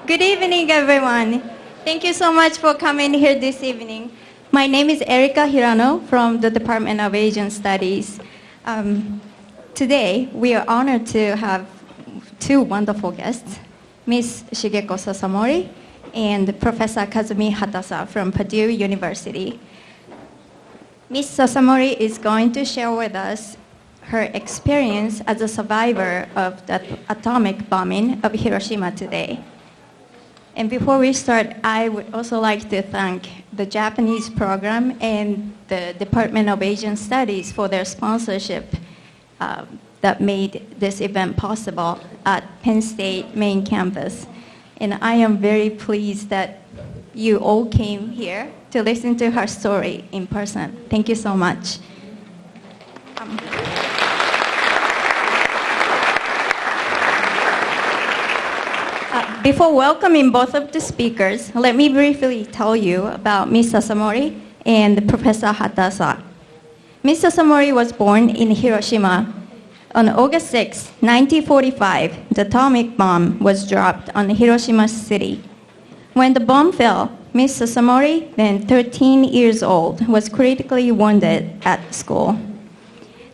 Good evening, everyone. Thank you so much for coming here this evening. My name is Erika Hirano from the Department of Asian Studies. Today, we are honored to have two wonderful guests, Ms. Shigeko Sasamori and Professor Kazumi Hatasa from Purdue University. Ms. Sasamori is going to share with us her experience as a survivor of the atomic bombing of Hiroshima today. And before we start, I would also like to thank the Japanese program and the Department of Asian Studies for their sponsorship that made this event possible at Penn State main campus. And I am very pleased that you all came here to listen to her story in person. Thank you so much. Before welcoming both of the speakers, let me briefly tell you about Ms. Sasamori and Professor Hatasa. Ms. Sasamori was born in Hiroshima. On August 6, 1945, the atomic bomb was dropped on Hiroshima City. When the bomb fell, Ms. Sasamori, then 13 years old, was critically wounded at school.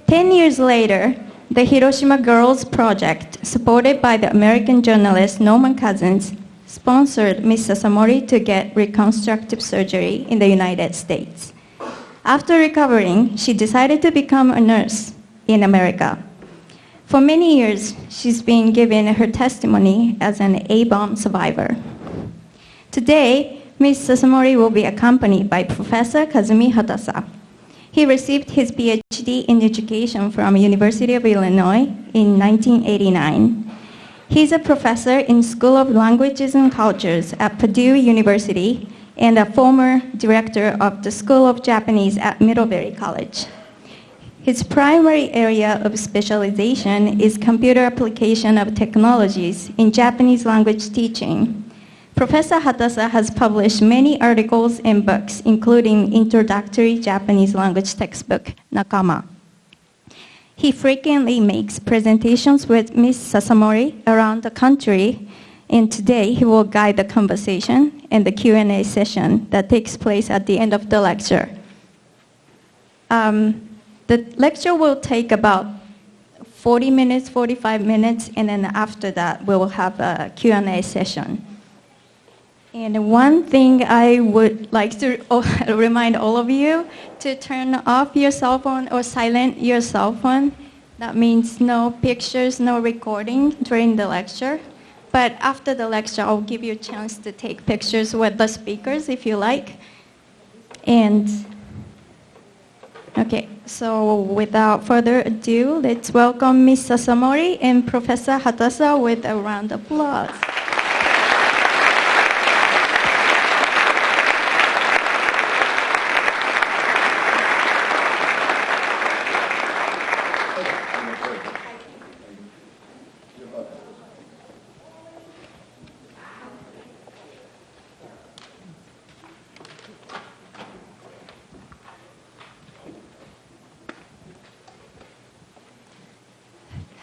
10 years later, the Hiroshima Girls Project, supported by the American journalist Norman Cousins, sponsored Ms. Sasamori to get reconstructive surgery in the United States. After recovering, she decided to become a nurse in America. For many years, she's been giving her testimony as an A-bomb survivor. Today, Ms. Sasamori will be accompanied by Professor Kazumi Hatasa. He received his PhD in education from University of Illinois in 1989. He's a professor in School of Languages and Cultures at Purdue University and a former director of the School of Japanese at Middlebury College. His primary area of specialization is computer application of technologies in Japanese language teaching. Professor Hatasa has published many articles and books, including introductory Japanese language textbook, Nakama. He frequently makes presentations with Ms. Sasamori around the country, and today he will guide the conversation and the Q&A session that takes place at the end of the lecture. The lecture will take about 40 minutes, 45 minutes, and then after that we will have a Q&A session. And one thing I would like to remind all of you to turn off your cell phone or silent your cell phone. That means no pictures, no recording during the lecture. But after the lecture, I'll give you a chance to take pictures with the speakers if you like. And okay, so without further ado, let's welcome Ms. Sasamori and Professor Hatasa with a round of applause.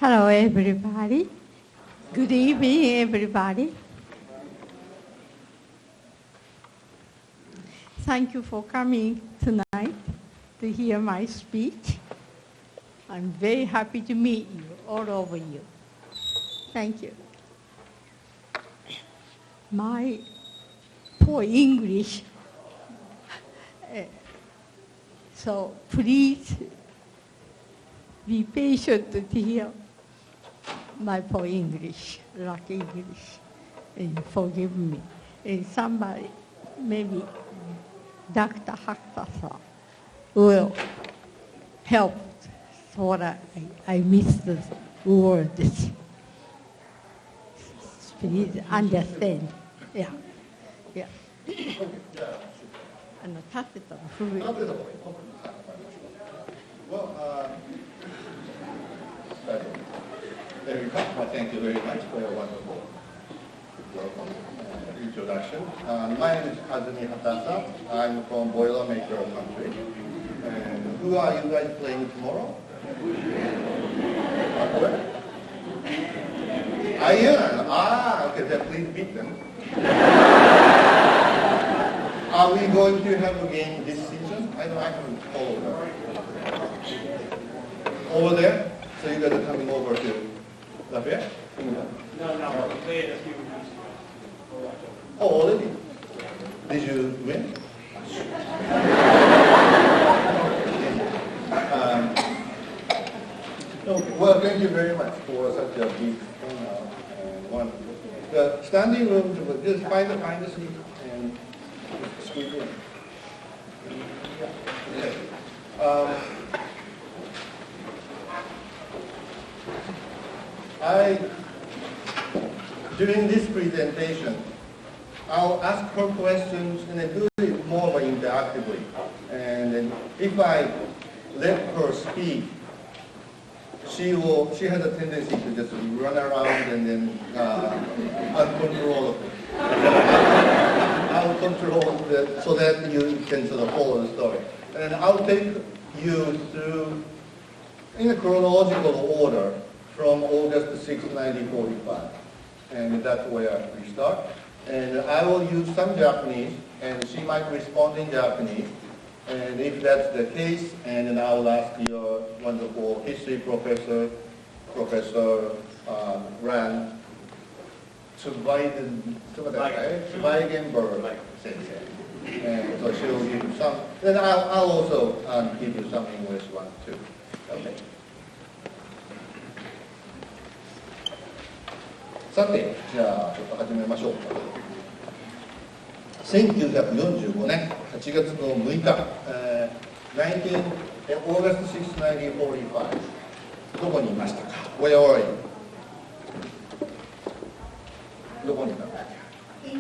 Hello, everybody. Good evening, everybody. Thank you for coming tonight to hear my speech. I'm very happy to meet you, all over you. Thank you. My poor English, so please be patient to hear my poor English, rough English, and forgive me. And somebody, maybe Dr. Hatasa, will help so that I miss the words. Please understand. Yeah. Yeah. 立てたの古い。Thank you very much for your wonderful welcome introduction. My name is Kazumi Hatasa. I'm from Boilermaker country. And who are you guys playing tomorrow? Iron. Okay, then please beat them. Are we going to have a game this season? I haven't followed that. Over there? So you guys are coming over to Lafayette? No, we played a few weeks ago. Oh, already? Did you win? Well, thank you very much for such a big turnout and wonderful. The standing room, just find a seat and squeeze in. During this presentation, I'll ask her questions and then do it more interactively. And then if I let her speak, she has a tendency to just run around and then uncontrollably. I'll control that so that you can sort of follow the story. And I'll take you through in a chronological order from August 6, 1945. And that's where we start. And I will use some Japanese, and she might respond in Japanese. And if that's the case, and then I'll ask your wonderful history professor, Professor Rand, Schweigenberg sensei. And so she'll give you some, then I'll also give you some English one too. Okay. さて、じゃあちょっと始めましょうか。1945年8月の6日、August 6, 1945、どこにいましたか？ Where were you? どこにいたんだっけ？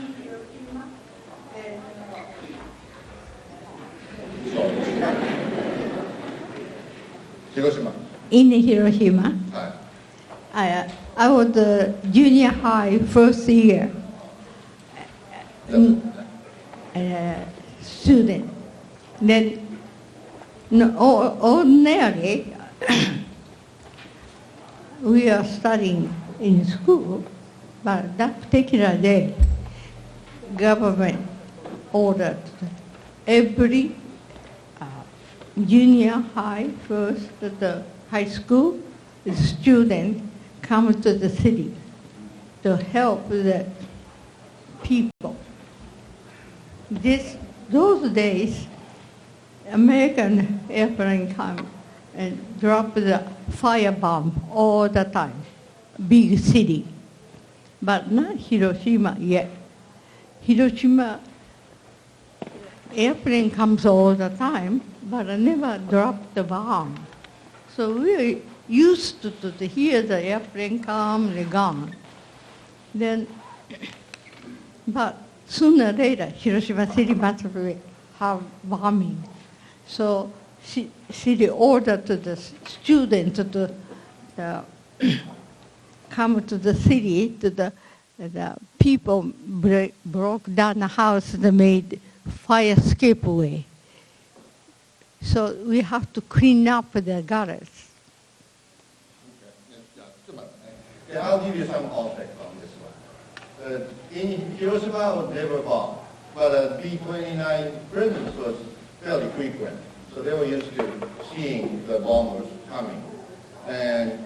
そうですね。広島。In Hiroshima. はい。I was a junior high first year student. Then ordinarily we are studying in school, but that particular day, government ordered every junior high, first the high school student come to the city to help the people. Those days, American airplane come and drop the firebomb all the time, big city. But not Hiroshima yet. Hiroshima airplane comes all the time, but never drop the bomb. So we used to hear the airplane come and gone. Then, but sooner or later, Hiroshima City must have bombing. So city ordered to the students to come to the city, to the people broke down the house, they made fire escape way. So we have to clean up the gutters. I'll give you some context on this one. In Hiroshima was never bombed, but B-29 presence was fairly frequent. So they were used to seeing the bombers coming. And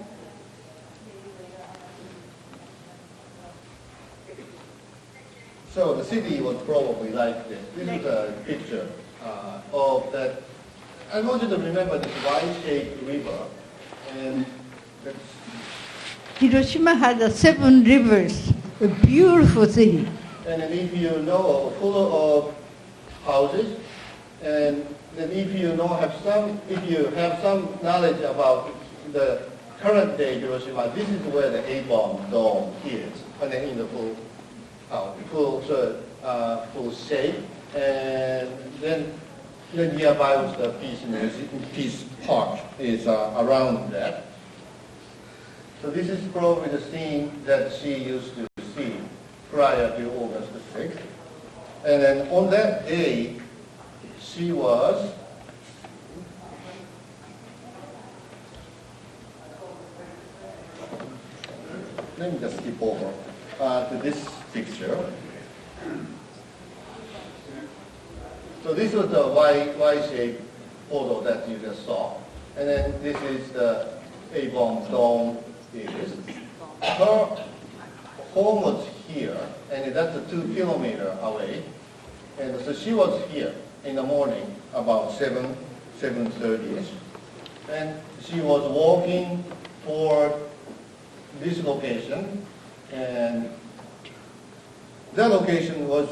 so the city was probably like this. This is a picture of that. I want you to remember this Y-shaped river. And Hiroshima has 7 rivers, a beautiful city. And then if you know, full of houses, and then if you have some knowledge about the current day Hiroshima, this is where the A-bomb dome is, and then in the full shape, and then nearby was the Peace Park is around that. So this is probably the scene that she used to see prior to August 6th. And then on that day, she was let me just skip over. to this picture. So this was the Y-shaped photo that you just saw. And then this is the A-bomb dome is. Her home was here, and that's 2 kilometers away. And so she was here in the morning about 7:30ish. And she was walking toward this location, and that location was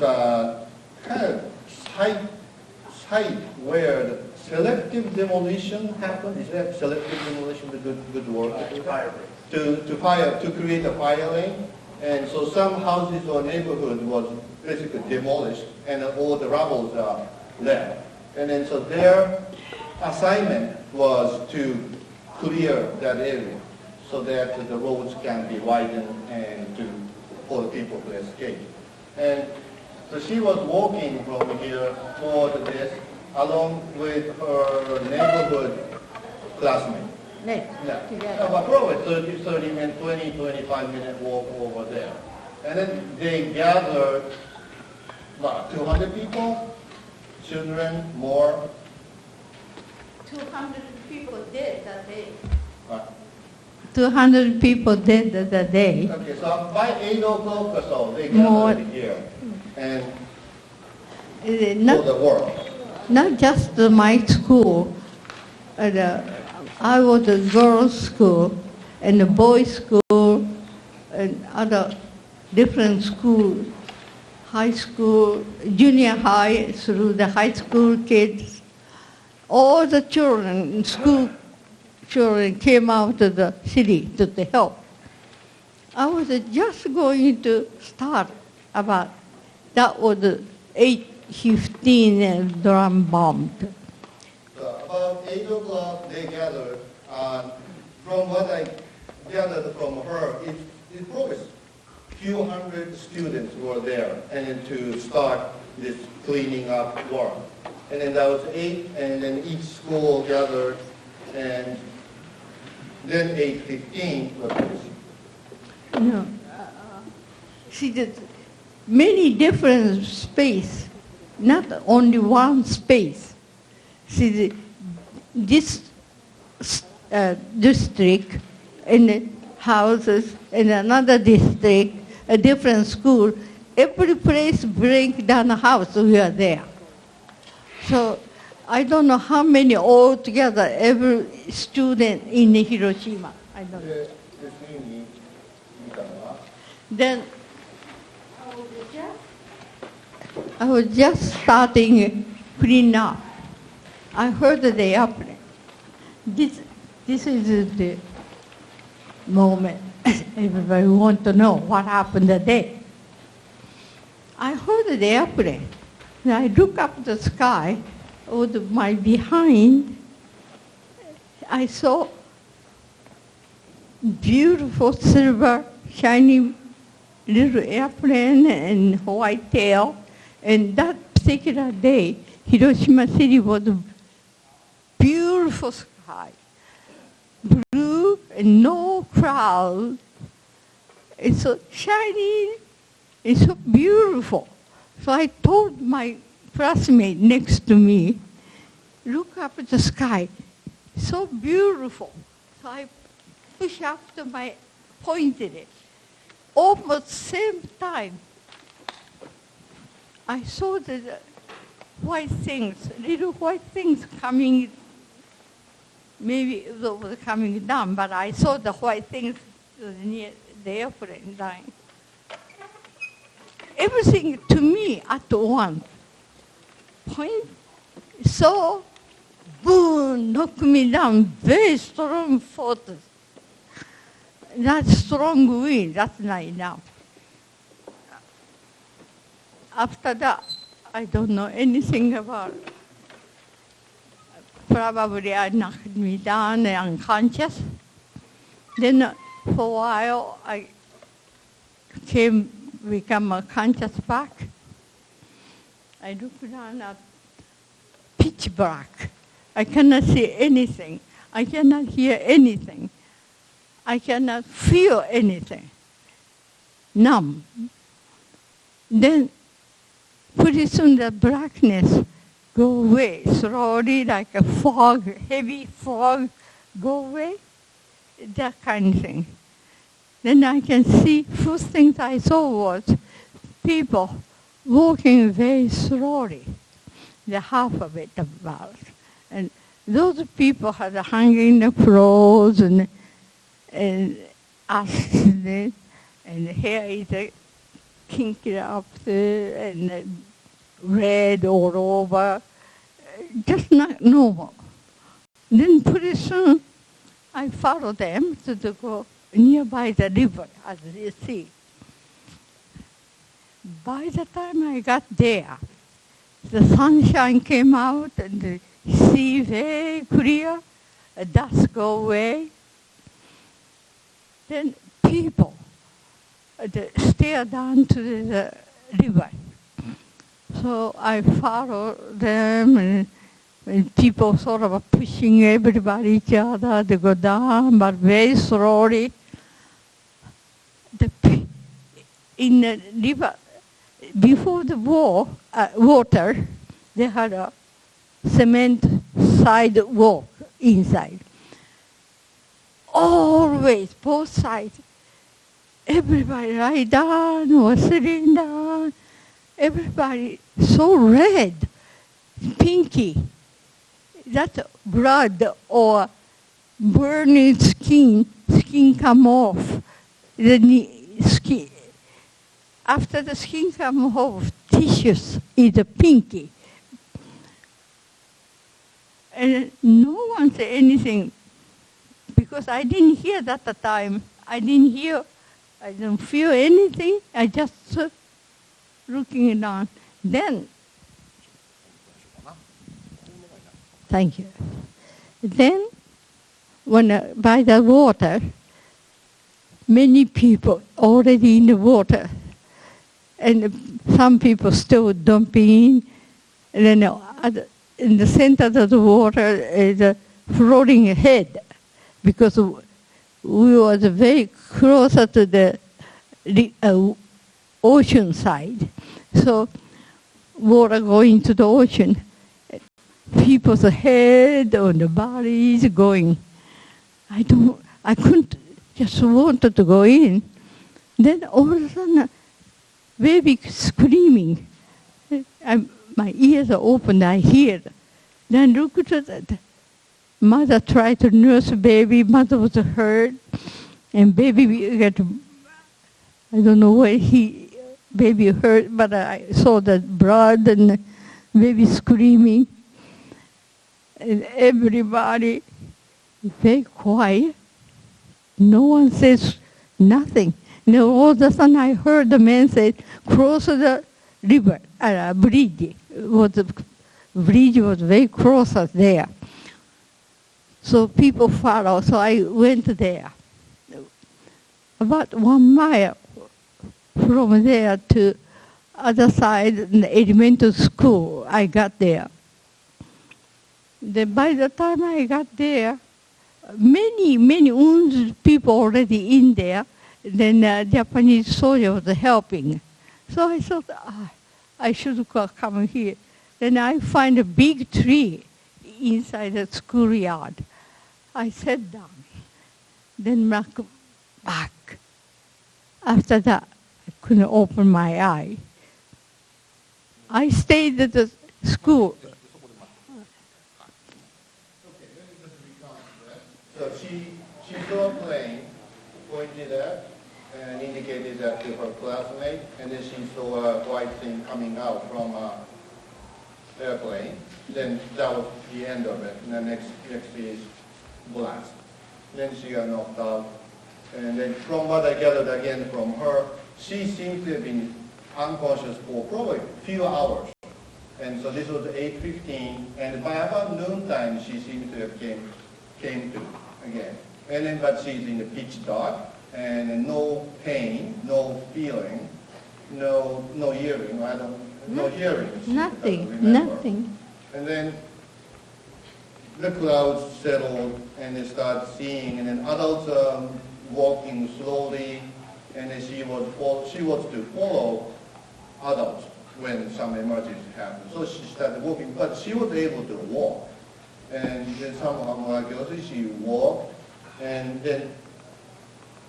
kind of site where the selective demolition happened. Is that selective demolition the good word? To create a fire lane. And so some houses or neighborhood was basically demolished, and all the rubble are left. And then so their assignment was to clear that area so that the roads can be widened and for the people to escape. And so she was walking from here toward this along with her neighborhood classmate. About probably 30 minutes, 25-minute walk over there. And then they gathered about 200 people, children, more. 200 people dead that day. 200 people dead that day. Okay, so by 8 o'clock or so, they gathered here and for the work. Not just my school. I was a girls' school and a boys' school and other different schools, high school, junior high through the high school kids. All the children, school children came out of the city to help. I was just going to start about, that was 8:15 and drum bombed. About 8 o'clock they gathered. From what I gathered from her, it probably few hundred students were there, and then to start this cleaning up work. And then that was 8, and then each school gathered, and then 8:15 was this. No, see, there's many different space, not only one space. See, this district and the houses in another district, a different school, every place break down a house, we are there. So I don't know how many altogether, every student in Hiroshima. I don't know. Then I was just starting clean up. I heard the airplane. This is the moment everybody wants to know what happened that day. I heard the airplane. And I look up the sky, with my behind, I saw beautiful silver, shiny little airplane and white tail. And that particular day, Hiroshima City was a beautiful sky, blue and no cloud. It's so shiny, it's so beautiful. So I told my classmate next to me, look up at the sky, so beautiful. So I pushed after my, pointed it. Almost same time, I saw the white things, little white things coming, maybe it was coming down, but I saw the white things near the airplane dying. Everything to me at once. Point, so, boom, knocked me down, very strong force. That strong wind, that's not enough. After that, I don't know anything about it. Probably I knocked me down and unconscious. Then for a while, I become conscious back. I look down at pitch black. I cannot see anything. I cannot hear anything. I cannot feel anything. numb. Then pretty soon the blackness go away slowly, like a fog, heavy fog go away, that kind of thing. Then I can see, first things I saw was people walking very slowly, the half of it about. And those people had hanging the clothes and accident, and hair is kinky up there, and red all over, just not normal. Then pretty soon, I followed them to go nearby the river, as you see. By the time I got there, the sunshine came out and the sea very clear, dust go away. Then people stare down to the river. So I followed them, and people sort of pushing everybody, each other, to go down, but very slowly. In the river, before the water, they had a cement sidewalk inside. Always, both sides, everybody lie down or sitting down, everybody so red, pinky. That's blood or burning skin come off. The skin, after the skin come off, tissues is pinky. And no one said anything because I didn't hear that at the time. I didn't feel anything. I just looking down. Then, thank you. Then, when by the water, many people already in the water, and some people still dumping in, and then in the center of the water is a floating head, because we was very closer to the ocean side. So water going to the ocean, people's head on the bodies going. I couldn't, just wanted to go in. Then all of a sudden, baby screaming. My ears are open, I hear. Then look at that. Mother tried to nurse baby, mother was hurt, and baby got, I don't know where baby hurt, but I saw the blood and baby screaming. And everybody very quiet. No one says nothing. And all of a sudden I heard the man say, cross the river, bridge. The bridge was very close there. So people follow, so I went there. About 1 mile from there to other side, in the elementary school, I got there. Then by the time I got there, many wounded people already in there. Then Japanese soldier was helping. So I thought, I should come here. Then I find a big tree inside the schoolyard. I sat down. Then back. After that, I couldn't open my eye. I stayed at the school. So she saw a plane, pointed at, and indicated that to her classmate, and then she saw a white thing coming out from an airplane. Then that was the end of it. And the next is blast. Then she got knocked out. And then from what I gathered again from her, she seemed to have been unconscious for probably a few hours. And so this was 8:15, and by about noontime, she seemed to have came to again. And then, but she's in the pitch dark, and no pain, no feeling, no hearing. No hearing. Nothing. And then the clouds settled, and they start seeing, and then adults walking slowly, and then she was to follow adults when some emergency happened. So she started walking, but she was able to walk. And then somehow miraculously she walked, and then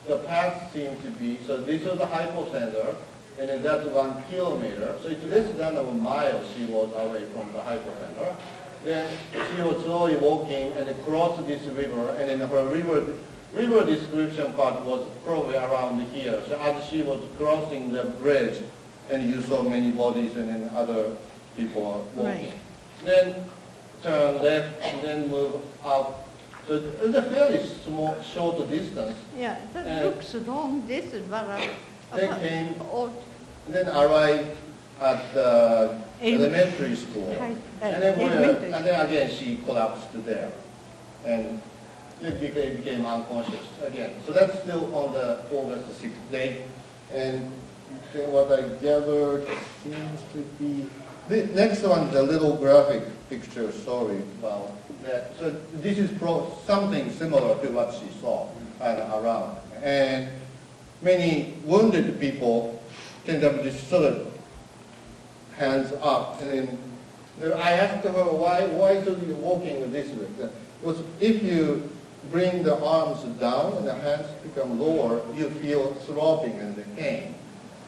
the path seemed to be, so this was the hypocenter, and then that's 1 kilometer. So it's less than a mile she was away from the hypocenter. Then she was slowly walking and crossed this river, and then her river description part was probably around here. So as she was crossing the bridge, and you saw many bodies and then other people walking. Right. Then turn left and then move up. So it's a fairly small, short distance. Yeah, that looks long distance, but They came, then arrived at the elementary school. And then again she collapsed there. And it became unconscious again. So that's still on the August 6th day. And what I gathered seems to be, the next one is a little graphic picture story about that. So this is something similar to what she saw around. And many wounded people tend to have this sort of hands up. And then I asked her, why are you walking this way? Because if you bring the arms down and the hands become lower, you feel throbbing and the pain.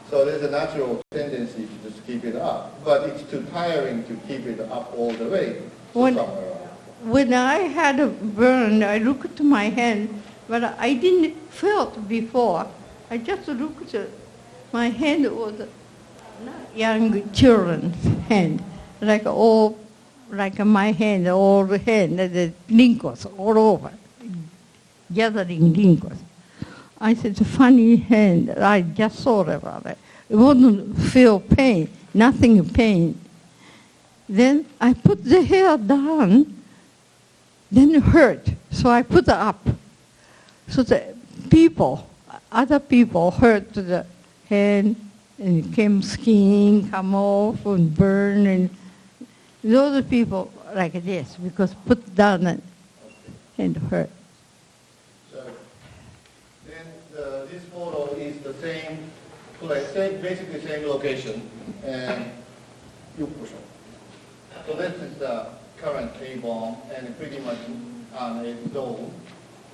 So there's a natural tendency to just keep it up. But it's too tiring to keep it up all the way. When I had a burn, I looked at my hand, but I didn't feel it before. I just looked at my hand was not young children's hand, like my hand, all the hand, the wrinkles all over, gathering wrinkles. I said, funny hand. I just thought about it. It wouldn't feel pain, nothing pain. Then I put the hair down, then it hurt. So I put it up. So the other people hurt the hand, and it came skin, come off and burn, and those people like this, because put down and hurt. This photo is the same place, basically same location, and so this is the current A-bomb, and pretty much on a dome,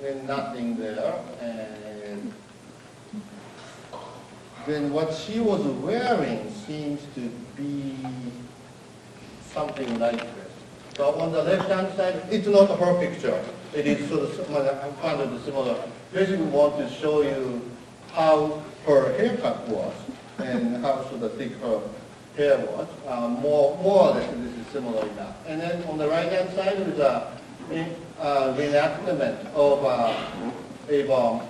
and nothing there, and then what she was wearing seems to be something like this. So on the left-hand side, it's not her picture. It is sort of kind of similar. Basically, want to show you how her haircut was and how sort of thick her hair was. More or less, this is similar enough. And then on the right-hand side is a reenactment of a bomb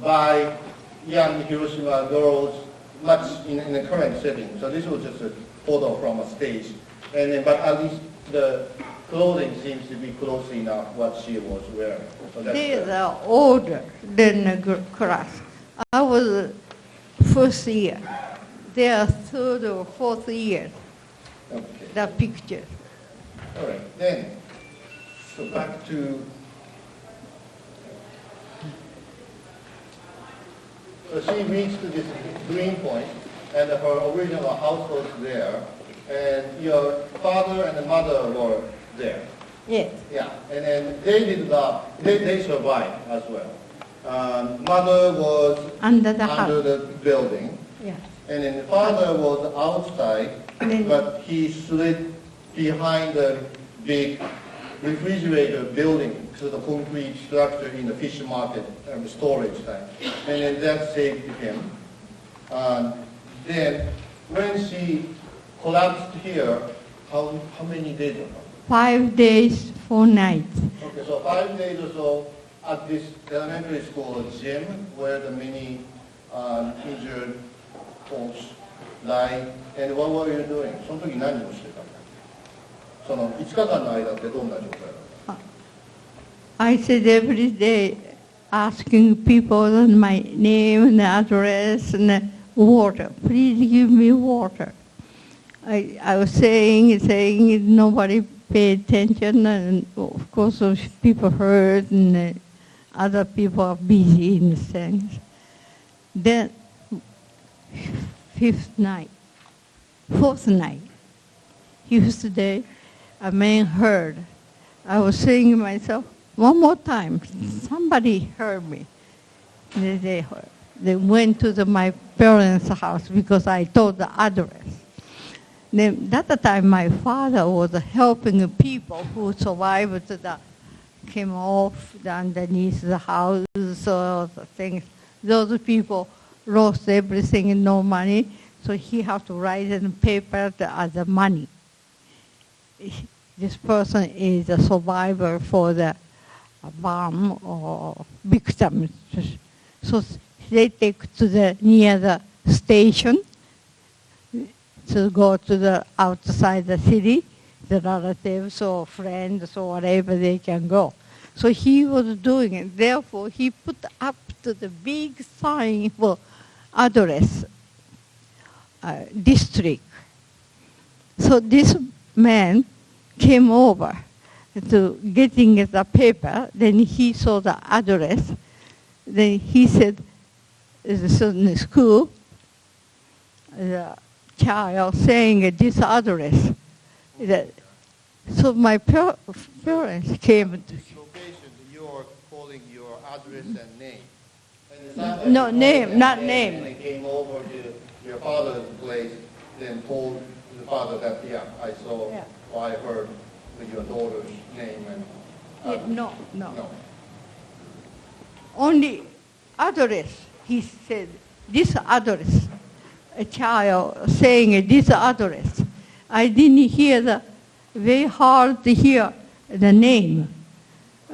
by young Hiroshima girls, much in the current setting. So this was just a photo from a stage, and then, but at least the clothing seems to be close enough what she was wearing. So They are older than the class. I was first year. They are third or fourth year. Okay. The picture. All right. Then, so back to. So she reached this green point, and her original house was there, and your father and the mother were there. Yes. Yeah, and then they did not, they survived as well. Mother was Under the building, Yeah. and then the father was outside, but he slid behind the big refrigerator building, so the concrete structure in the fish market storage tank, and then that saved him. Then when she collapsed here, how many days ago? 5 days, 4 nights. Okay, so 5 days or so at this elementary school gym where the many injured folks died. And what were you doing? その時何をしてたの？その5日間の間ってどんな状態だった？ I said every day, asking people my name and address and water. Please give me water. I was saying, nobody paid attention, and of course people heard, and other people are busy in things. Then, fourth night, fifth day, a man heard. I was saying to myself, one more time, somebody heard me. They went to my parents' house because I told the address. Then that time my father was helping people who survived came off underneath the houses or the things. Those people lost everything, no money, so he had to write in paper as the money. This person is a survivor for the bomb or victim. So they take to near the station to go to the outside the city, the relatives or friends or whatever they can go. So he was doing it. Therefore, he put up to the big sign for address, district. So this man came over to getting the paper. Then he saw the address. Then he said, in the school, the child saying this address. So my parents came. This location, you are calling your address and name. And No, name, not name. And they came over to your father's place, then told the father that, yeah, I saw, Yeah. or I heard your daughter's name and... No. No. Only address, he said, this address. A child saying this address. I didn't hear very hard to hear the name.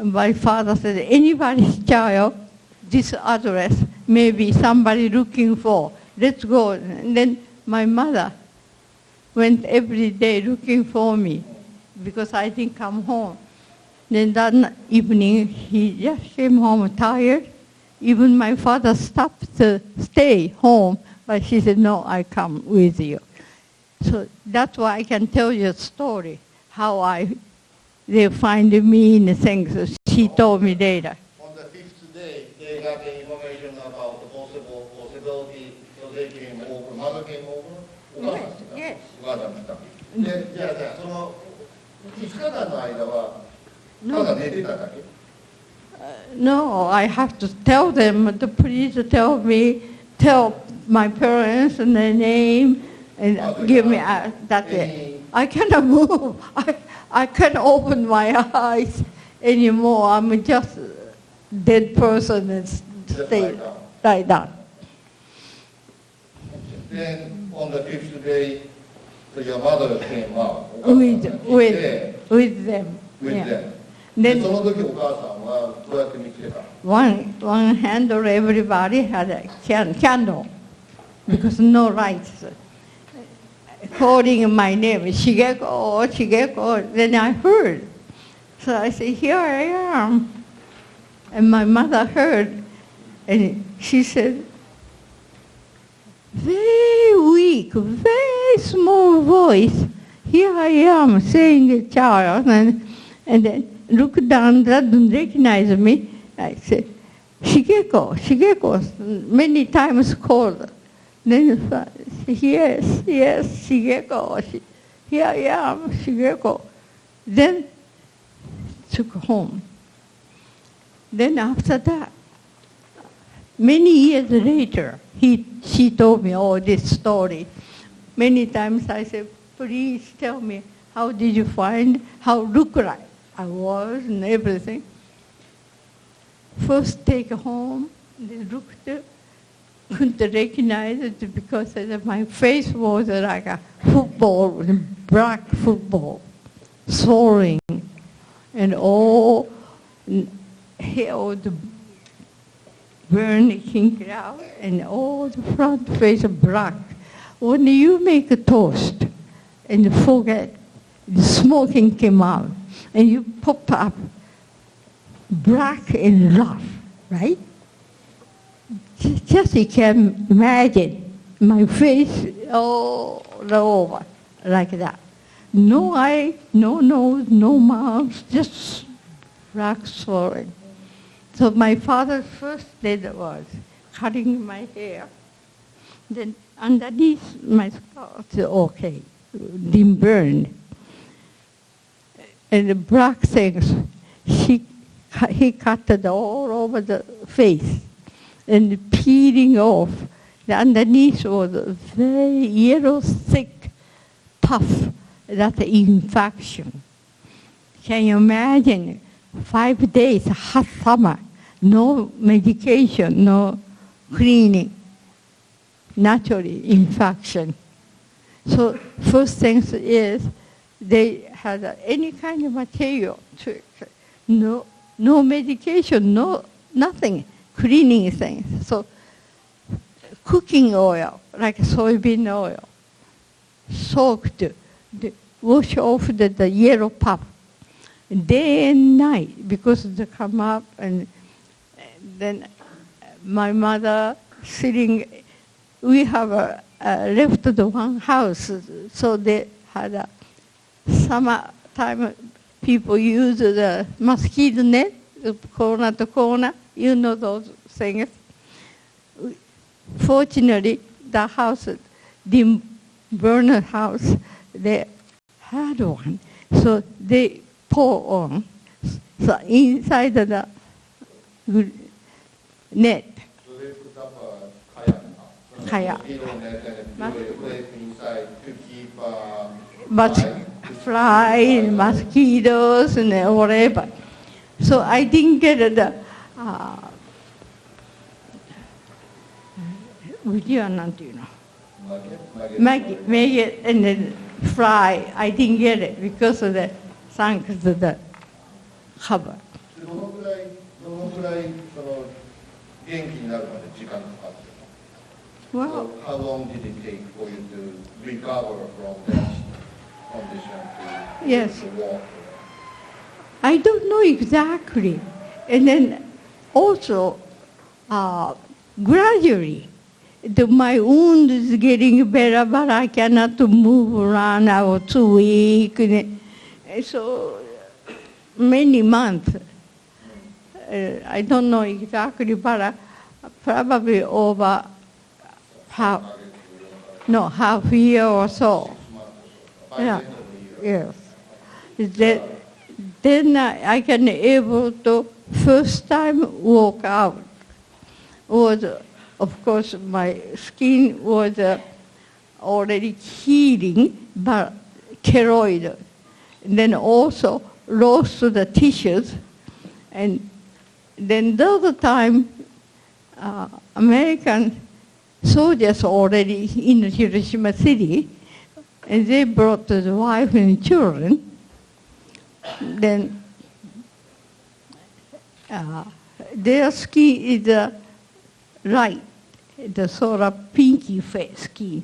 My father said, anybody's child, this address, maybe somebody looking for, let's go. And then my mother went every day looking for me because I didn't come home. Then that evening, he just came home tired. Even my father stopped to stay home, but she said, no, I come with you. So that's why I can tell you a story, how they find me in the things. She told me later. On the fifth day, they got the information about the possibility, so they came over. Mother came over? Yes. お母さん来た。で、じゃあ、その5日間の間は、ただ寝てただけ？ No, I have to tell them, please tell my parents and their name and give me that. I cannot move. I can't open my eyes anymore. I'm just a dead person and stay like that. Then on the fifth day, so your mother came out. With them. With Yeah. them. Then その時お母さんはどうやって見つけた？ one handle, everybody had a candle because no lights. Calling my name, Shigeko. Then I heard. So I said, here I am. And my mother heard. And she said, very weak, very small voice. Here I am, saying a child. And then looked down, doesn't recognize me. I said, Shigeko, many times called. Then, yes, Shigeko, here I am, Shigeko. Then, took home. Then after that, many years later, she told me all this story. Many times I said, please tell me, how did you find, how look like I was and everything. First take home, they looked, couldn't recognize it because my face was like a football, black football, swelling, and all hair was burning out, and all the front face black. When you make a toast and forget, the smoking came out, and you pop up black and rough, right? Just you can imagine my face all over like that. No eye, no nose, no mouth, just black swollen. So my father first did was cutting my hair. Then underneath my skirt, okay, didn't burn. And the black things, he cut it all over the face and peeling off. The underneath was a very yellow, thick puff. That's infection. Can you imagine? 5 days, hot summer, no medication, no cleaning, naturally infection. So first things is they had any kind of material, no medication, no nothing, cleaning things. So cooking oil, like soybean oil, soaked, wash off the yellow puff. Day and night, because they come up, and then my mother sitting, we have left the one house, so they had a summertime, people use the mosquito net, corner to corner, you know those things. Fortunately, the house didn't burn the house, they had one, so they pour on. So inside the net. So they put up a kayak. Kayak. Net and you place inside to keep fly, mosquitoes, and whatever. So I didn't get the maggot and then fly. I didn't get it because of the thanks to the cover. どのくらいその元気になるまで時間かかってるの Well, So how long did it take for you to recover from that condition to Yes. to walk? I don't know exactly. And then also, gradually, my wound is getting better, but I cannot move around. I was too weak. So many months. I don't know exactly, but probably over half year or so. Yeah. Yes. Then I can able to first time walk out. Was, of course, my skin was already healing, but keloid. And then also lost the tissues. And then the other time, American soldiers already in Hiroshima City, and they brought the wife and children. Then their skin is light, the sort of pinky face skin.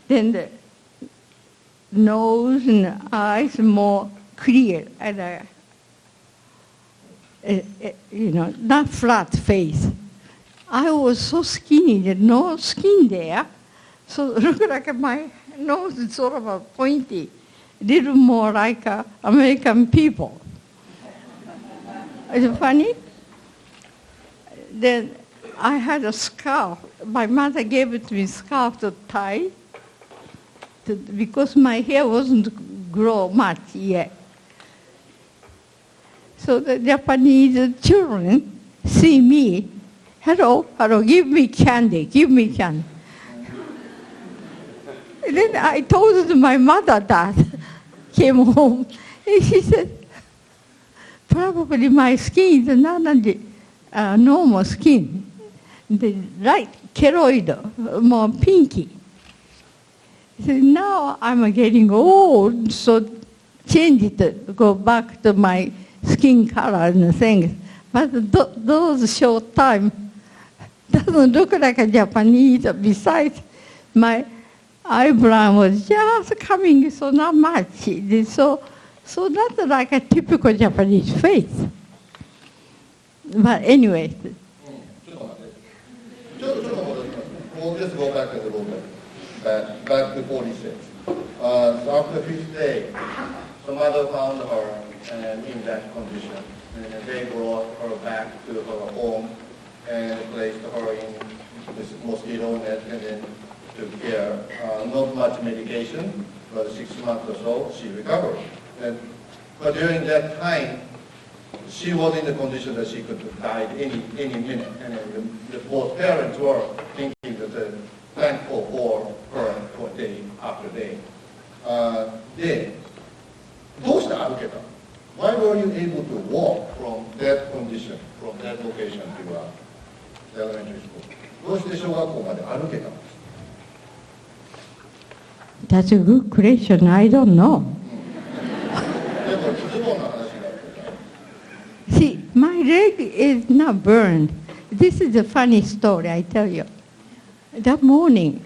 Then the nose and eyes more clear, and not flat face. I was so skinny, there's no skin there, so it looked like my nose is sort of a pointy, little more like American people. Is it funny? Then I had a scarf. My mother gave it to me, scarf to tie, because my hair wasn't grow much yet. So the Japanese children see me, hello, give me candy. And then I told my mother that, came home, and she said, probably my skin is not normal skin. The light keloid, more pinky. She said, now I'm getting old, so change it, go back to my skin color and things. But those short time doesn't look like a Japanese. Besides, my eyebrow was just coming, so not much. So not like a typical Japanese face. But anyway. We'll just go back a little bit, back to 46. So after the 5th day, the mother found her in that condition, and they brought her back to her home and placed her in this mosquito net and then took care. Not much medication, but 6 months or so, she recovered. But during that time, she was in the condition that she could die any minute. And both parents were thinking that thankful for her for day after day. で、どうして歩けたの? Why were you able to walk from that condition, from that location to the elementary school? どうして小学校まで歩けたの? That's a good question. I don't know. でもズボンの話があったじゃん。 See, my leg is not burned. This is a funny story, I tell you. That morning,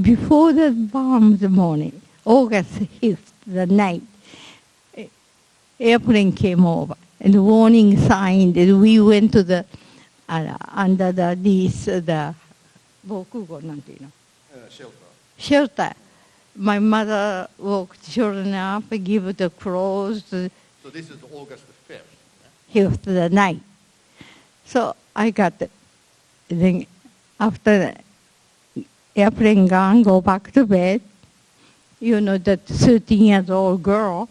before the bomb morning, August 5th, the night, airplane came over, and the warning sign that we went to the, under the, shelter. My mother woke children up, give the clothes. So this is August 5th. Fifth the night. So I got it. Then after the airplane gone, go back to bed. You know, that 13-year-old girl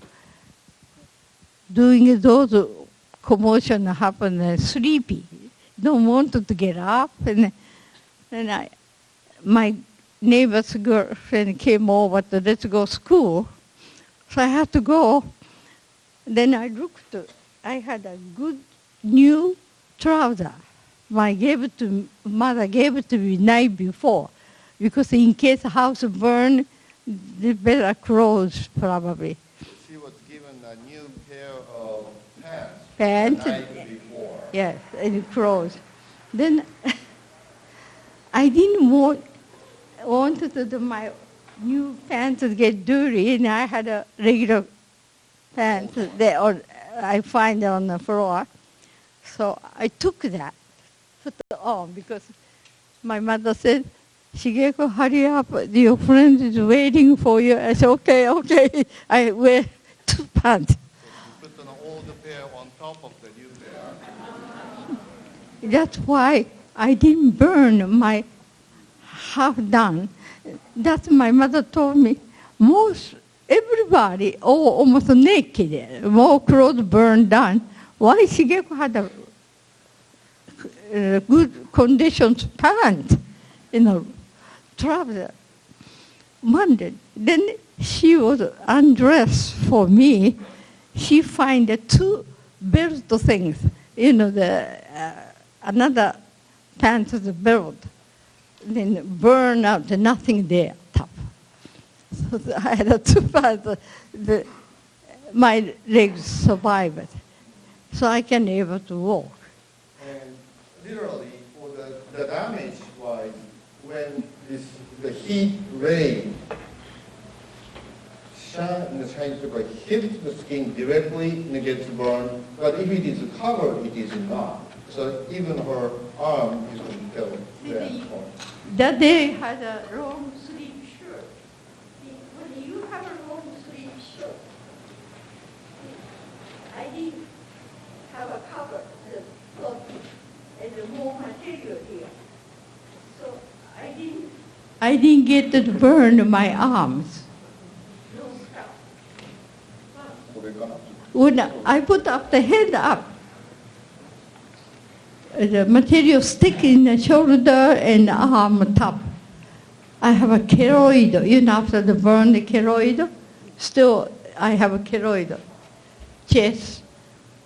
doing those commotion happen, sleepy, don't want to get up. And my neighbor's girlfriend came over to let's go to school. So I had to go. Then I looked, I had a good new trouser. Mother gave it to me night before, because in case the house burned, the better clothes probably. She was given a new pair of pants. Pants. The night before. Yes, and clothes. Then I didn't want my new pants to get dirty, and I had a regular pants there, or I find it on the floor. So I took that, put it on, because my mother said, Shigeko, hurry up, your friend is waiting for you. I said, okay. I wear 2 pants. So you put an older pair on top of the new pair. That's why I didn't burn my half done. That's my mother told me. Everybody, almost naked, more clothes burned done. Why Shigeko had a good conditions pants, trouser. Wondered. Then she was undressed for me. She find the 2 belt things, another pants is belt. Then burn out, nothing there, top. So I had 2 pants. My legs survived. So I can able to walk. And literally, for the damage was when the heat ray shines hit the skin directly and it gets burned. But if it is covered, it is not. So even her arm is killed there. That day I had a long sleeve shirt. When you have a long sleeve shirt, I didn't have a cover, and more material here. So I didn't get to burn my arms. No scalp. When I put up the head up, the material stick in the shoulder and arm top. I have a keloid, after the burn the keloid, still I have a keloid. Chest,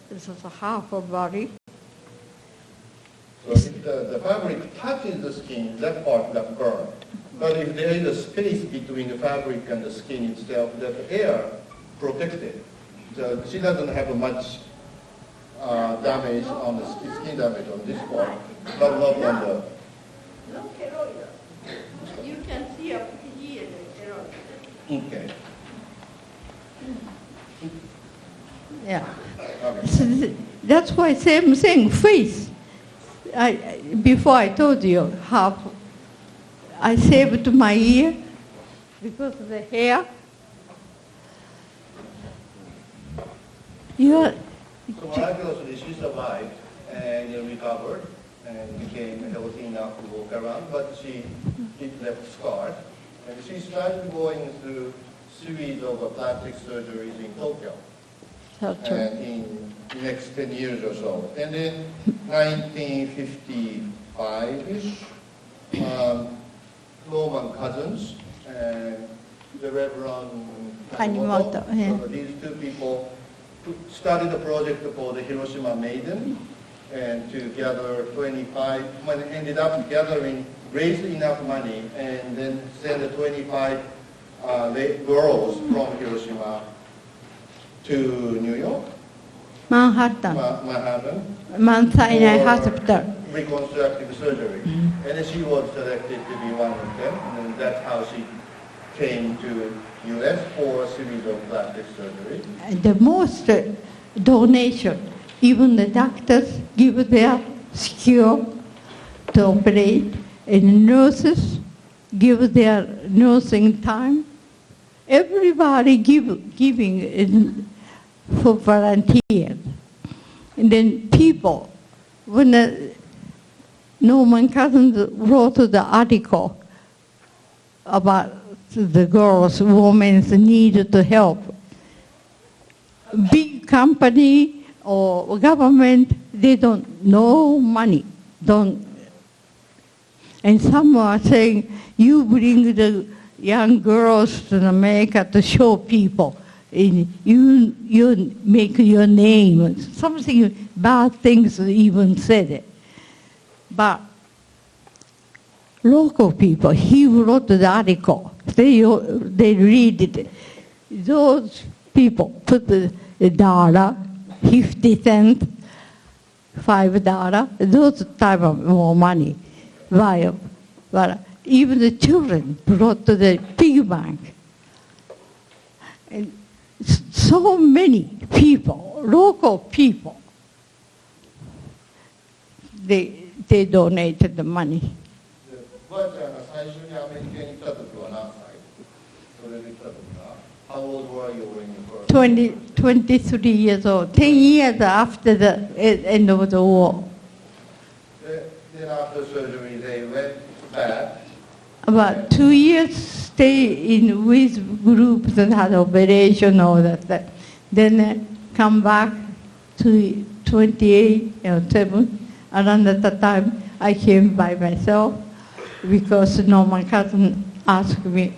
this is a half of body. So if the fabric touches the skin, that part got burned. But if there is a space between the fabric and the skin itself, that air protected. So she doesn't have much damage on the skin damage on this part, but not on the... No keloid. You can see up here the keloid. Okay. Yeah. Okay. So that's why same thing, face. Before I told you how I saved my ear because of the hair. So miraculously she survived and recovered, and became healthy enough to walk around, but she did left scars. And she started going through series of plastic surgeries in Tokyo. And in the next 10 years or so. And then 1955-ish, Roman cousins and the Reverend Tanimoto, yeah. So these two people started a project called the Hiroshima Maiden, and to gather 25, ended up gathering, raised enough money, and then send the 25 girls from Hiroshima to New York, Manhattan, Manhattan, Sinai for Hospital. reconstructive surgery. And then she was selected to be one of them, and that's how she came to U.S. for a series of plastic surgery. The most donation, even the doctors give their skill to operate, and nurses give their nursing time. Everybody giving for volunteers. And then people, when Norman Cousins wrote the article about the girls, women's need to help, big company or government, they don't no money, don't. And some are saying, you bring the young girls to America to show people, and you make your name. Something bad things even said it. But local people, he wrote the article, they read it. Those people put the dollar, 50 cents, $5, those type of more money. But even the children brought to the piggy bank. And so many people, local people, they donated the money. おばあちゃんが最初にアメリカに来た時は何歳？それで来た時は How old were you when you first? 23 years old, 10 years after the end of the war. Then after surgery they went back. About 2 years stay in with groups that had operation, all that. Then come back to 28 or 7. Around that time, I came by myself because Norman Cousin asked me,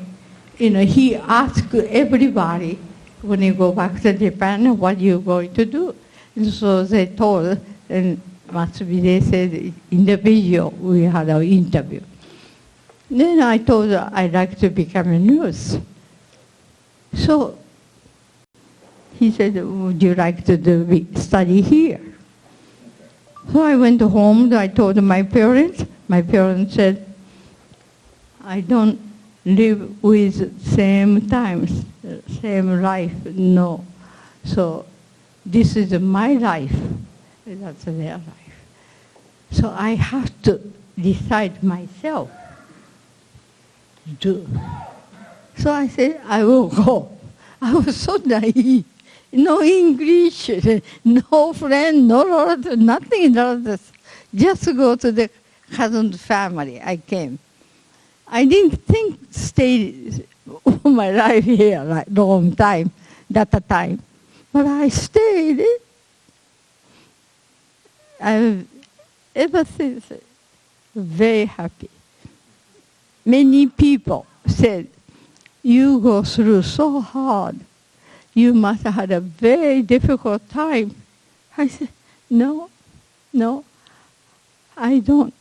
he asked everybody, when you go back to Japan, what are you going to do? And so they told, and they said, individual, we had an interview. Then I told her I'd like to become a nurse. So he said, would you like to study here? So I went home, I told my parents. My parents said, I don't live with same times, same life, no. So this is my life, that's their life. So I have to decide myself. So I said, I will go. I was so naive. No English, no friend, no relative, nothing relative. Just go to the cousin's family. I came. I didn't think stay all my life here, like long time, that time. But I stayed. I've ever since very happy. Many people said, you go through so hard. You must have had a very difficult time. I said, no, I don't.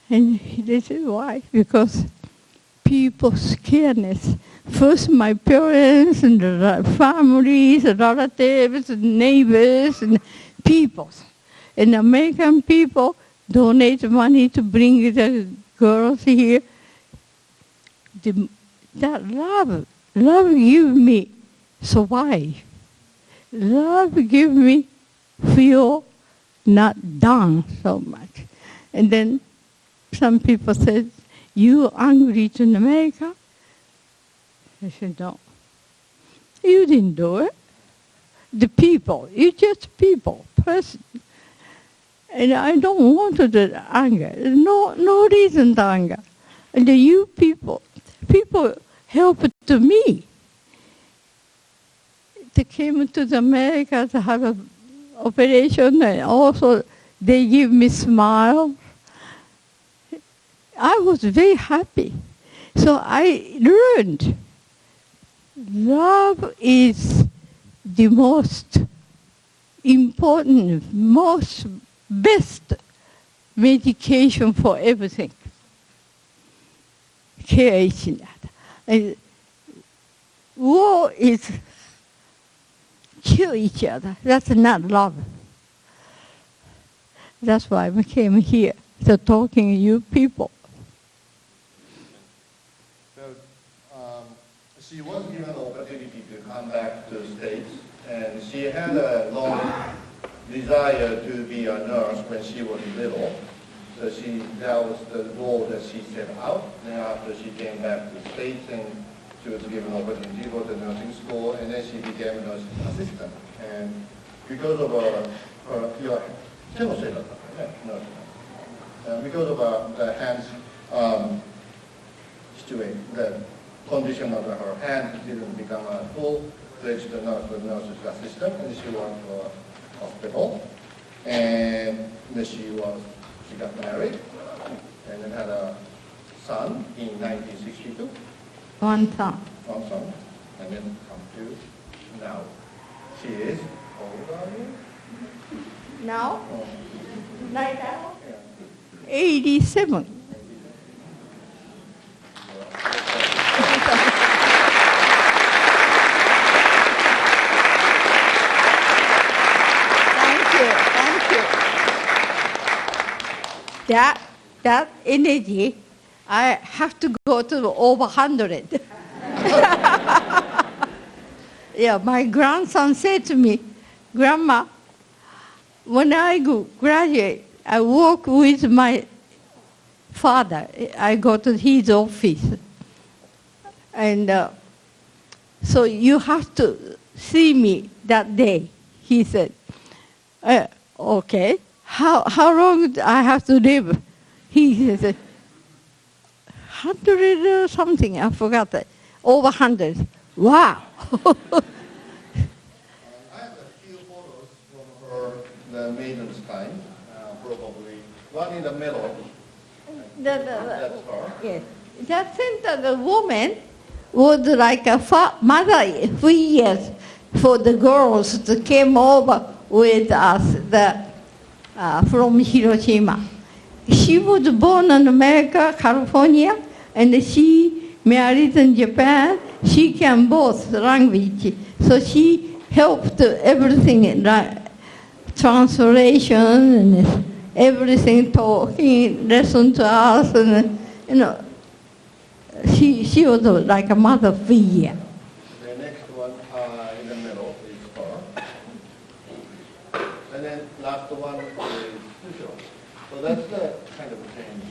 And they said, why? Because people's careness. First my parents and the families, relatives, neighbors, and people. And American people donate money to bring the girls here. That love give me survive. Love give me feel not down so much. And then some people said, you angry to America? I said, no. You didn't do it. The people, you just people, person. And I don't want the anger. No reason to anger. And you people helped me. They came to America to have an operation, and also they give me smile. I was very happy. So I learned love is the most important, most best medication for everything. And war is kill each other. That's not love. That's why I came here to talking to you people. So she was given the opportunity to come back to the States, and she had a long desire to be a nurse when she was little. So that was the goal that she set out. Then after she came back to the States, and she was given an opportunity to go to nursing school, and then she became a nursing assistant. And because of because of the hands situation, the condition of her hand didn't become a full-fledged nurse's assistant, and she worked for a hospital. And then she got married, and then had a son in 1962. One son. One son, and then come to now. She is, how old are you? Now? Oh, Right now? yeah. 87. Thank you. That energy, I have to go to over 100. Yeah, my grandson said to me, Grandma, when I graduate, I work with my father. I go to his office. And so you have to see me that day, he said. Okay. How long do I have to live? He said, 100 or something, I forgot that. Over 100. Wow. I have a few photos from her, the maiden's time, probably. One in the middle. That's her. Yes. That center, the woman was like a mother 3 years for the girls that came over with us from Hiroshima. She was born in America, California, and she married in Japan. She can both language, so she helped everything, translation and everything, talking, listen to us, and she was like a mother figure. The next one in the middle is her. And then last one is Susho. So that's the kind of change.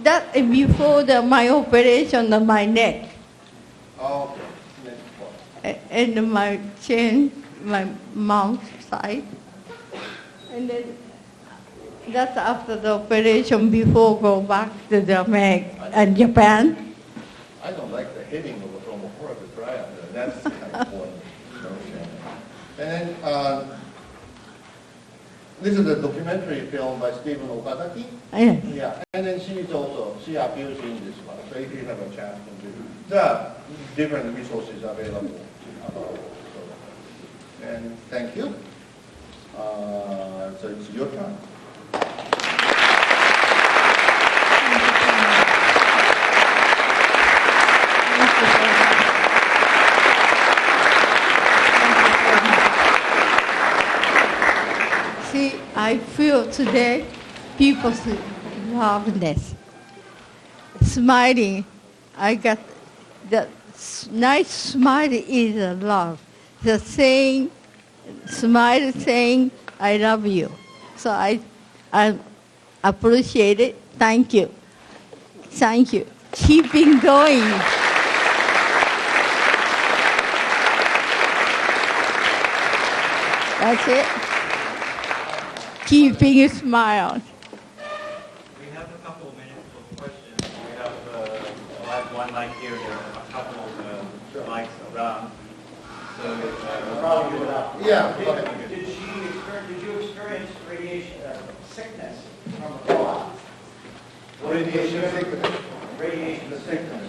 That is before my operation of my neck. Oh, okay. Next one. And my chin, my mouth side. And then that's after the operation before go back to the America and Japan. I don't like the hitting of the from before to try out. That's kind of one. And then this is a documentary film by Stephen Okazaki. Yes. Yeah, and then she appears in this one. So if you have a chance to do, there are different resources available about it. So, and thank you. So it's your turn. See, I feel today people's loveness. Smiling, I got the nice smile is a love. The saying, smile saying, I love you. So I appreciate it. Thank you. Thank you. Keeping going. That's it. keeping a smile. We have a couple of minutes for questions. We have one mic here. There are a couple of mics around. So, Yeah, go ahead. Did you experience radiation sickness from the bomb? Radiation sickness. Radiation sickness.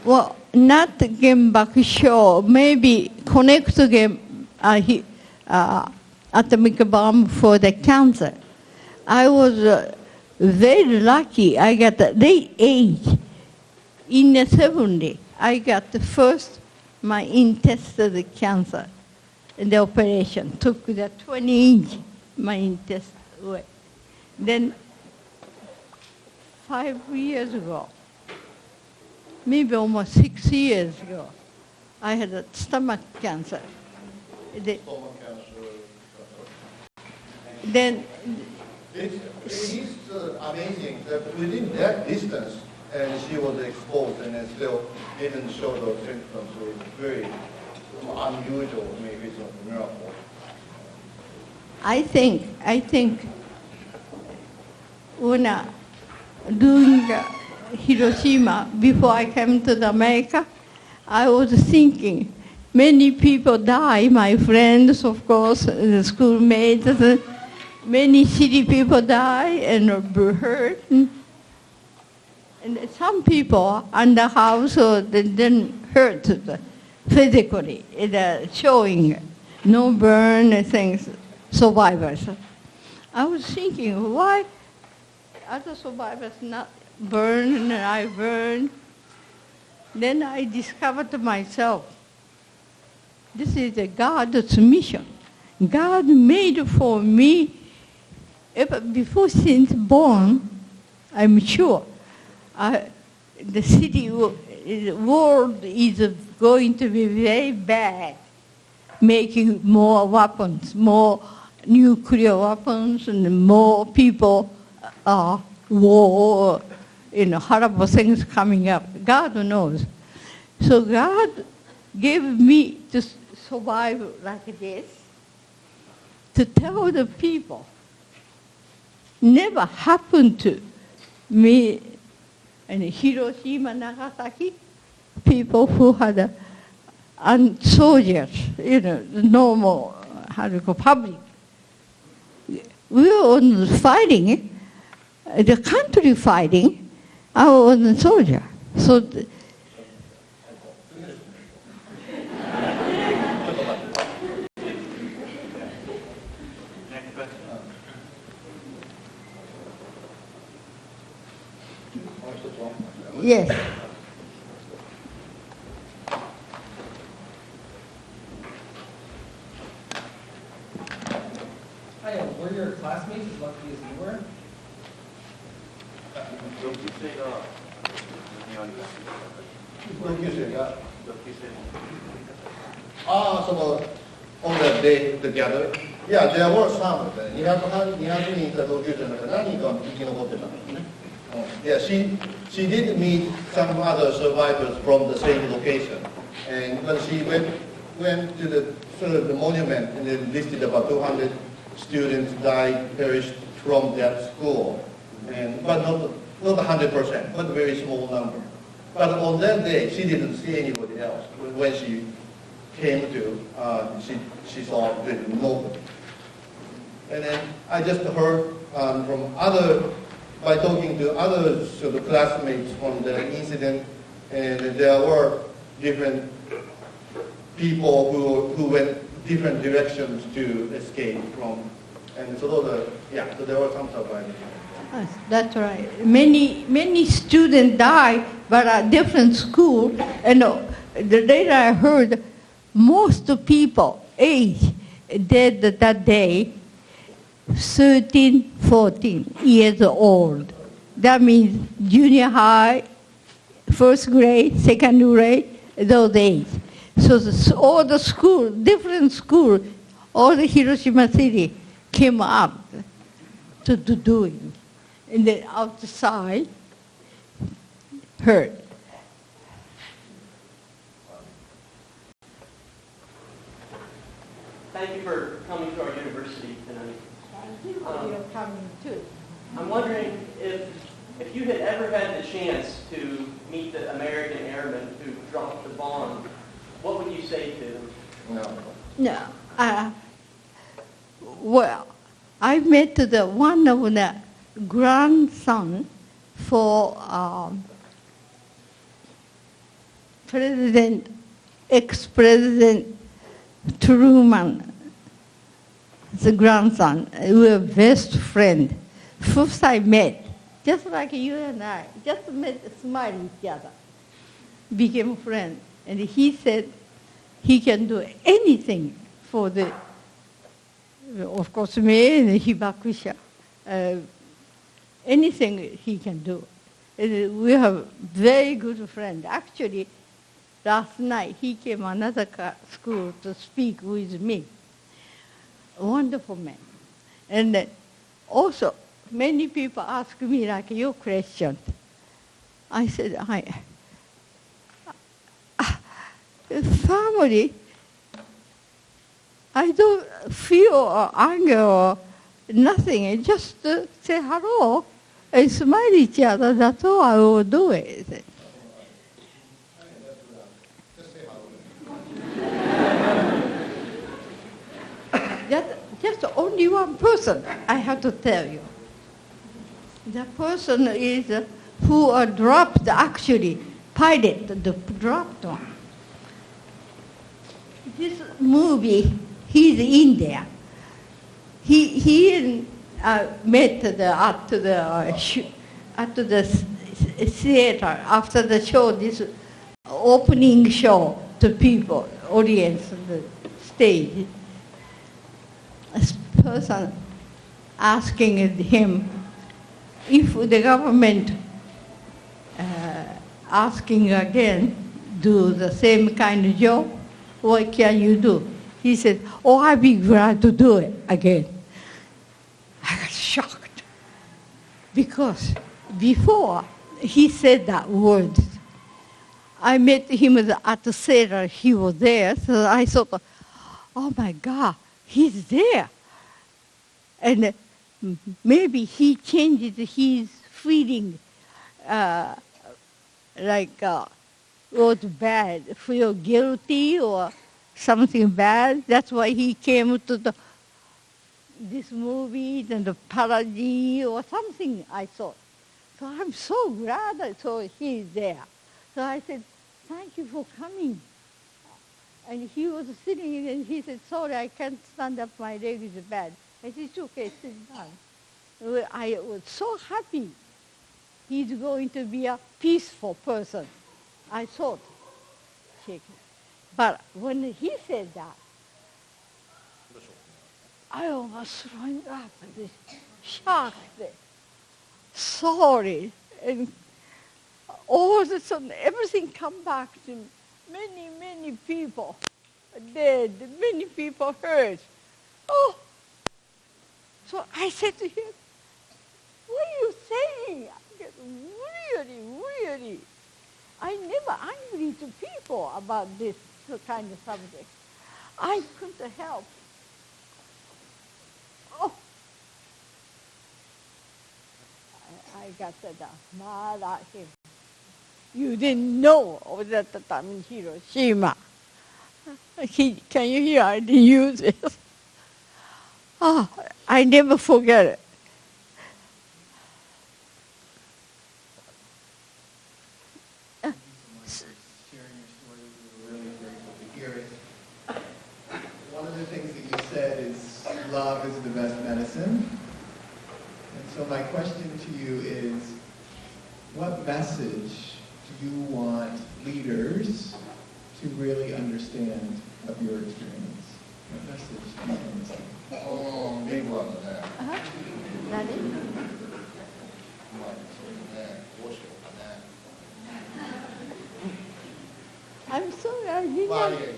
Well, not Genbaku show, maybe connect to atomic bomb for the cancer. I was very lucky. I got the late age. In the 70s, I got the first, my intestinal cancer. And the operation took the 20-inch, my intestine away. Then 5 years ago, maybe almost 6 years ago, I had a stomach cancer. Then It's amazing that within that distance, and she was exposed and then still didn't show those symptoms. So it's very unusual, maybe it's a miracle. I think when doing Hiroshima, before I came to the America, I was thinking, many people die, my friends, of course, the schoolmates, many city people die and were hurt. And some people under house, they didn't hurt physically, showing no burn things, survivors. I was thinking, why other survivors not burn and I burn? Then I discovered myself, this is a God's mission. God made for me, before since born, I'm sure, the city, the world is going to be very bad, making more weapons, more nuclear weapons, and more people, war, horrible things coming up. God knows. So God gave me to survive like this, to tell the people, never happened to me and Hiroshima, Nagasaki, people who had soldiers, normal, public. We were fighting, the country fighting, I was a soldier. So yes. Hi, were your classmates as lucky as you were? 同級生がon that day together. Yeah, there were some. 200人いた同級生の中何人か生き残ってたんですね。Yeah, she did meet some other survivors from the same location, and when she went to the sort of the monument, and it listed about 200 students died, perished from that school, but not 100%, but a very small number. But on that day, she didn't see anybody else. When she came to, she saw nobody. And then I just heard from by talking to other sort of classmates from the incident, and there were different people who went different directions to escape from, and so there were some survivors. That's right. Many students died, but at different school. And the later I heard, most people age dead that day, 13, 14 years old. That means junior high, first grade, second grade, those age. So all the school, different school, all the Hiroshima city came up to doing. And then outside, heard. Thank you for coming to our university tonight. You're coming too. I'm wondering if you had ever had the chance to meet the American airmen who dropped the bomb, what would you say to them? No. Well, I met one of the grandson for ex-President Truman, the grandson. We were best friends. First I met, just like you and I, just met, smile each other, became friends. And he said he can do anything for the, of course, me and Hibakusha. Anything he can do. And we have very good friend. Actually, last night he came another school to speak with me. A wonderful man. And also, many people ask me like your question. I said, family, I don't feel anger or nothing. Just say hello and smile each other. That's all I will do it. Just only one person, I have to tell you. The person is who dropped, actually, pilot, the dropped one. This movie, he's in there. He met at the theater after the show, this opening show to people, audience, the stage. A person asking him if the government asking again do the same kind of job, what can you do? He said, oh, I'd be glad to do it again. I got shocked because before he said that word, I met him at the theater, he was there, so I thought, oh my God, he's there. And maybe he changed his feeling was bad, feel guilty or something bad. That's why he came to this movie and the parody or something, I thought. So I'm so glad I saw he's there. So I said, thank you for coming. And he was sitting and he said, sorry, I can't stand up, my leg is bad. I said, it's okay, sit down. I was so happy. He's going to be a peaceful person, I thought. But when he said that, I almost threw up, shocked, sorry. And all of a sudden, everything come back to me. Many people dead, many people hurt. Oh! So I said to him, what are you saying? I said, really. I never angry to people about this kind of subject. I couldn't help. Oh! I got mad at him. You didn't know I was at the time in Hiroshima. Can you hear? I didn't use it. Oh, I never forget it. Sharing your story, we were really grateful to hear it. One of the things that you said is love is the best medicine. And so my question to you is, what message do you want leaders to really understand of your experience? What message do you want to say? Oh, big one. I'm sorry, I didn't.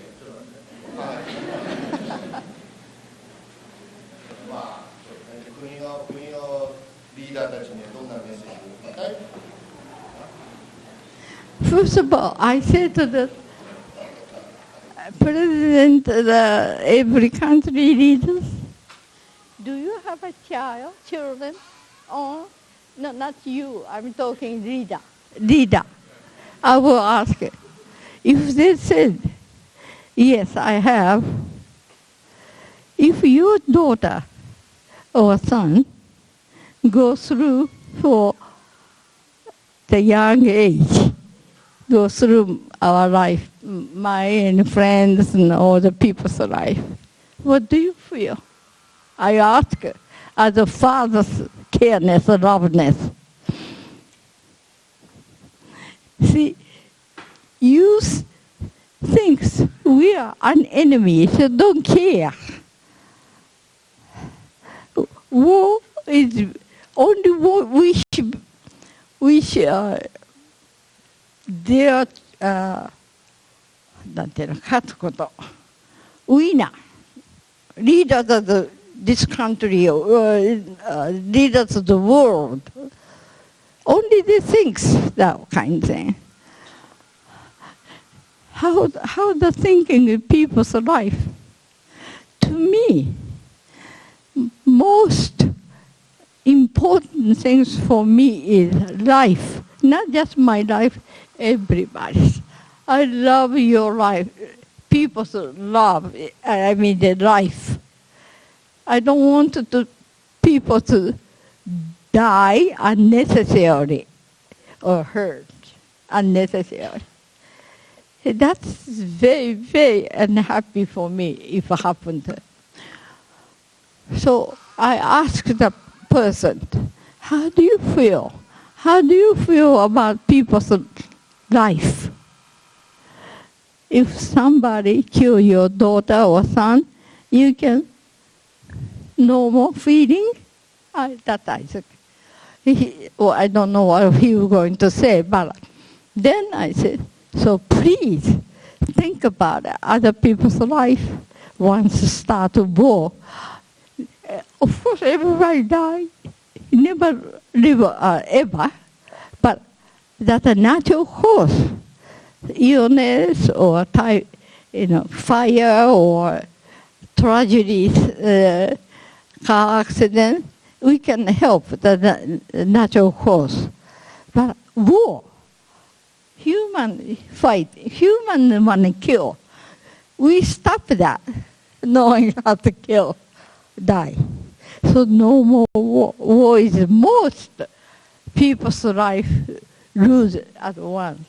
国のリーダーたちにはどんなメッセージを伝える？ First of all, I said to President, every country leaders, do you have a child, children? Or, no, not you, I'm talking leader. I will ask, if they said, yes, I have, if your daughter or son goes through for the young age, go through our life, my and friends and all the people's life, what do you feel? I ask as a father's careness, loveness. See, you think we are an enemy, so don't care. War is only war which their なんていうの、勝つこと。winner, leaders of this country, leaders of the world. Only they think that kind of thing. How the thinking in people's life? To me, most important things for me is life. Not just my life, everybody's. I love your life. People's love, I mean the life. I don't want people to die unnecessarily or hurt unnecessarily. That's very, very unhappy for me if it happened. So I asked the person, how do you feel? How do you feel about people's life? If somebody kill your daughter or son, you can no more feeling? That I said. I don't know what he was going to say, but then I said, so please think about other people's life once start a war. Of course, everybody die. Never live ever, but that's a natural cause. Illness or fire or tragedies, car accident, we can help the natural cause. But war, human fight, human want to kill. We stop that, knowing how to kill, die. So no more war. War is most people's life lose at once.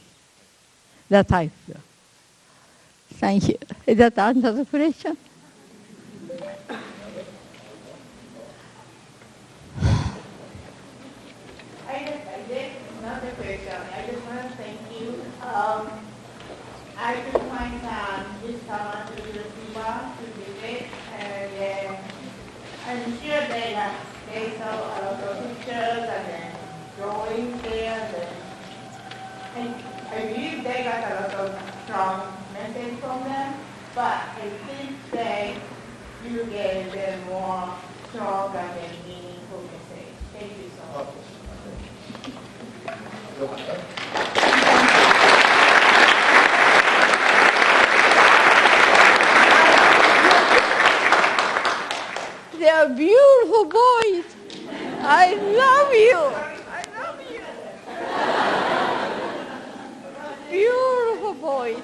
That I feel. Thank you. Is that answer the question? Another question. I just want to thank you. I took my son this summer to Hiroshima to visit, and I'm sure they saw a lot of pictures and drawings there. And I believe they got a lot of strong message from them, but I think you gave them more stronger and meaningful message. Thank you so much. They are beautiful boys. I love you. Beautiful boys.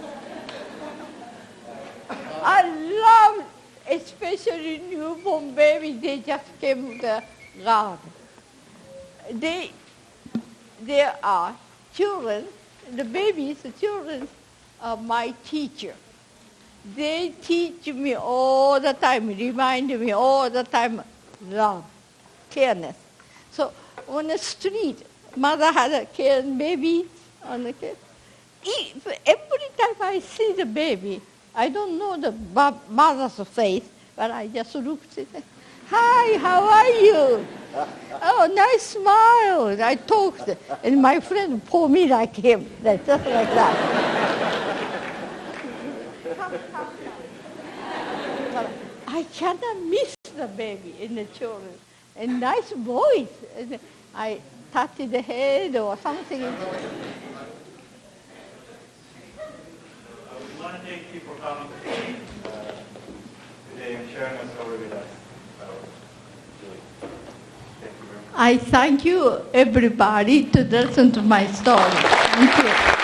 I love, especially newborn babies. They just came to the garden. There are children. The babies, the children, are my teacher. They teach me all the time, remind me all the time, love, careness. So on the street, mother had a caring baby on the kid. Every time I see the baby, I don't know the mother's face, but I just look at it. Hi, how are you? Oh, nice smile. I talked, and my friend pulled me like him, just like that. But I cannot miss the baby and the children. And nice voice. And I touch the head or something. We want to take thank you for coming today and sharing a story with us. I thank you, everybody, to listen to my story. Thank you.